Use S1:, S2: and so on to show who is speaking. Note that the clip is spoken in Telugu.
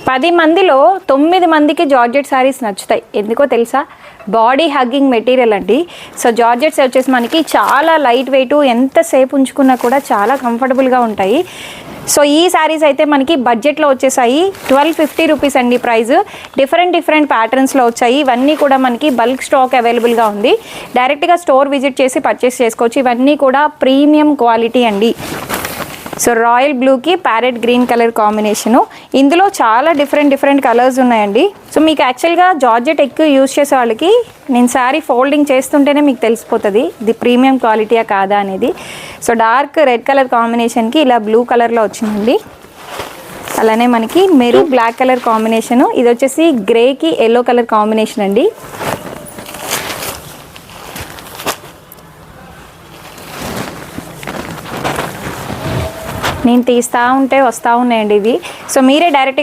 S1: 10 మందిలో 9 మందికి జార్జెట్ శారీస్ నచ్చుతాయి. ఎందుకో తెలుసా? బాడీ హగ్గింగ్ మెటీరియల్ అండి. సో జార్జెట్స్ వచ్చేసి మనకి చాలా లైట్ వెయిట్, ఎంతసేపు ఉంచుకున్నా కూడా చాలా కంఫర్టబుల్గా ఉంటాయి. సో ఈ శారీస్ అయితే మనకి బడ్జెట్లో వచ్చేసాయి. 1250 రూపీస్ అండి ప్రైస్. డిఫరెంట్ ప్యాటర్న్స్లో వచ్చాయి. ఇవన్నీ కూడా మనకి బల్క్ స్టాక్ అవైలబుల్గా ఉంది. డైరెక్ట్గా స్టోర్ విజిట్ చేసి పర్చేస్ చేసుకోవచ్చు. ఇవన్నీ కూడా ప్రీమియం క్వాలిటీ అండి. సో రాయల్ బ్లూకి ప్యారెట్ గ్రీన్ కలర్ కాంబినేషను. ఇందులో చాలా డిఫరెంట్ కలర్స్ ఉన్నాయండి. సో మీకు యాక్చువల్గా జార్జెట్ ఎక్కువ యూజ్ చేసే వాళ్ళకి నేను శారీ ఫోల్డింగ్ చేస్తుంటేనే మీకు తెలిసిపోతుంది ఇది ప్రీమియం క్వాలిటీయా కాదా అనేది. సో డార్క్ రెడ్ కలర్ కాంబినేషన్కి ఇలా బ్లూ కలర్లో వచ్చిందండి. అలానే మనకి మెరూన్ బ్లాక్ కలర్ కాంబినేషను. ఇది వచ్చేసి గ్రేకి ఎల్లో కలర్ కాంబినేషన్ అండి. నేను తీస్తూ ఉంటే వస్తూ ఉన్నాయండి ఇవి. సో మీరే డైరెక్ట్గా